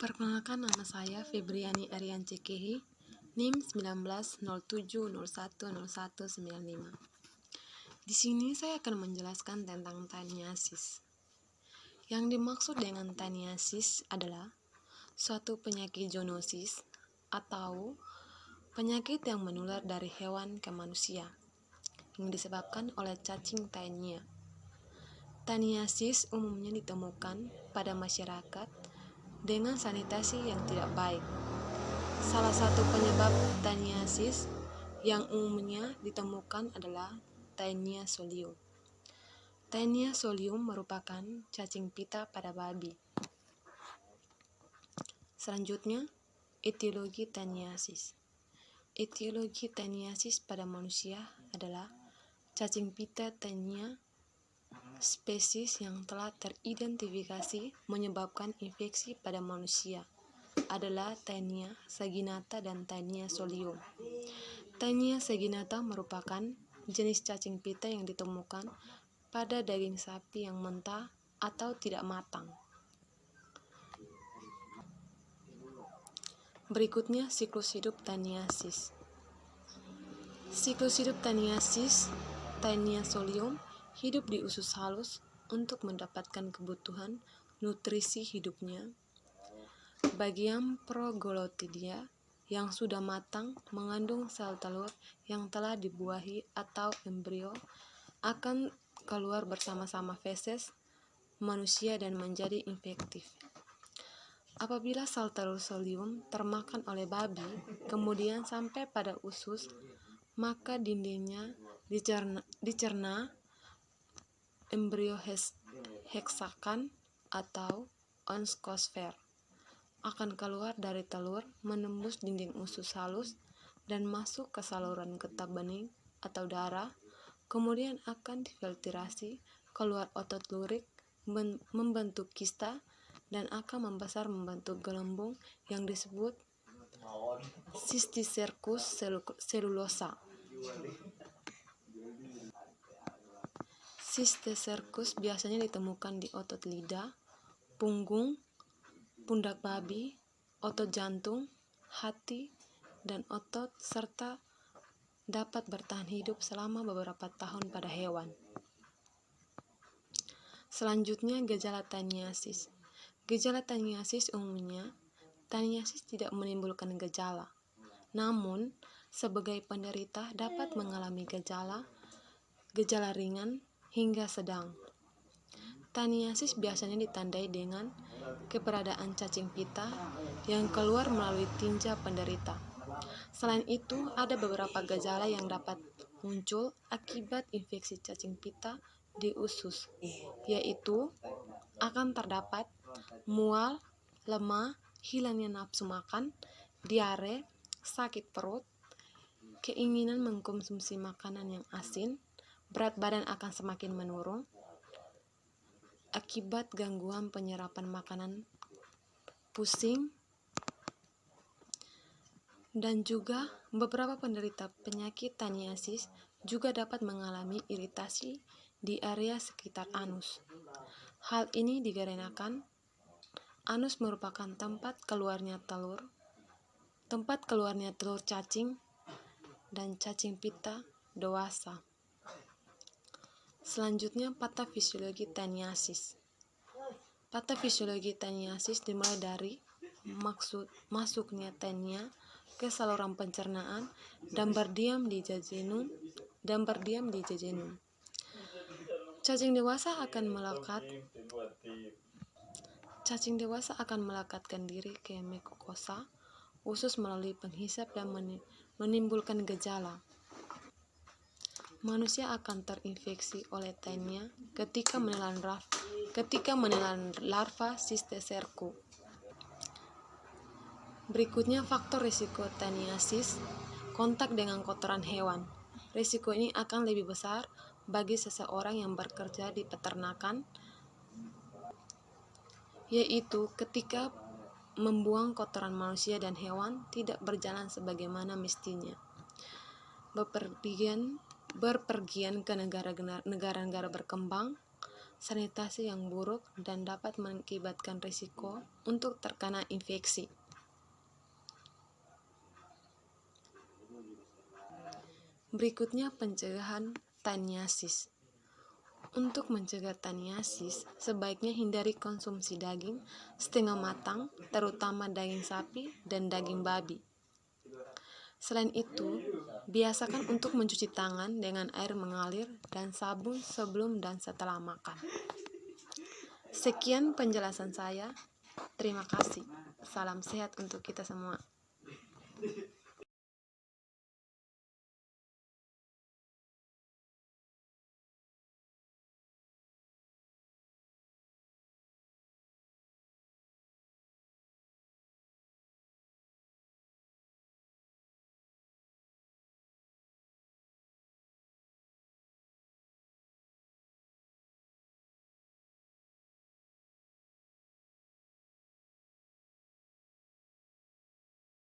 Perkenalkan, nama saya Febriani Arian Cekehi, NIM 1907010195. Di sini saya akan menjelaskan tentang taniasis. Yang dimaksud dengan taniasis adalah suatu penyakit zoonosis atau penyakit yang menular dari hewan ke manusia yang disebabkan oleh cacing taenia. Taniasis umumnya ditemukan pada masyarakat dengan sanitasi yang tidak baik. Salah satu penyebab taniasis yang umumnya ditemukan adalah Taenia solium. Taenia solium merupakan cacing pita pada babi. Selanjutnya, etiologi taniasis. Etiologi taniasis pada manusia adalah cacing pita taenia spesies yang telah teridentifikasi menyebabkan infeksi pada manusia adalah Taenia saginata dan Taenia solium. Taenia saginata merupakan jenis cacing pita yang ditemukan pada daging sapi yang mentah atau tidak matang. Berikutnya, siklus hidup taniasis. Siklus hidup taniasis Taenia solium hidup di usus halus untuk mendapatkan kebutuhan nutrisi hidupnya. Bagian proglotidia yang sudah matang mengandung sel telur yang telah dibuahi atau embrio akan keluar bersama-sama feses manusia dan menjadi infektif. Apabila sel telur solium termakan oleh babi kemudian sampai pada usus, maka dindingnya dicerna embrio heksakan atau onskosfer akan keluar dari telur, menembus dinding usus halus dan masuk ke saluran getah bening atau darah, kemudian akan difiltrasi keluar otot lurik membentuk kista dan akan membesar membentuk gelembung yang disebut Cysticercus cellulosa. Cysticercus biasanya ditemukan di otot lidah, punggung, pundak babi, otot jantung, hati, dan otot serta dapat bertahan hidup selama beberapa tahun pada hewan. Selanjutnya, gejala taniasis. Gejala taniasis umumnya, taniasis tidak menimbulkan gejala. Namun, sebagai penderita dapat mengalami gejala ringan hingga sedang. Taniasis biasanya ditandai dengan keberadaan cacing pita yang keluar melalui tinja penderita. Selain itu, ada beberapa gejala yang dapat muncul akibat infeksi cacing pita di usus, yaitu akan terdapat mual, lemah, hilangnya nafsu makan, diare, sakit perut, keinginan mengkonsumsi makanan yang asin, berat badan akan semakin menurun akibat gangguan penyerapan makanan, pusing, dan juga beberapa penderita penyakit taniasis juga dapat mengalami iritasi di area sekitar anus. Hal ini dikarenakan anus merupakan tempat keluarnya telur cacing dan cacing pita dewasa. Selanjutnya, patofisiologi taniasis. Patofisiologi taniasis dimulai dari masuknya taenia ke saluran pencernaan dan berdiam di jejunum. Cacing dewasa akan melekatkan diri ke mukosa usus melalui penghisap dan menimbulkan gejala. Manusia akan terinfeksi oleh taenia ketika menelan larva Cysticercus. Berikutnya, faktor risiko taniasis, kontak dengan kotoran hewan. Risiko ini akan lebih besar bagi seseorang yang bekerja di peternakan, yaitu ketika membuang kotoran manusia dan hewan tidak berjalan sebagaimana mestinya. Berpergian ke negara-negara berkembang sanitasi yang buruk, dan dapat mengakibatkan risiko untuk terkena infeksi. Berikutnya pencegahan taniasis. Untuk mencegah taniasis, sebaiknya hindari konsumsi daging setengah matang, terutama daging sapi dan daging babi. Selain itu, biasakan untuk mencuci tangan dengan air mengalir dan sabun sebelum dan setelah makan. Sekian penjelasan saya. Terima kasih. Salam sehat untuk kita semua.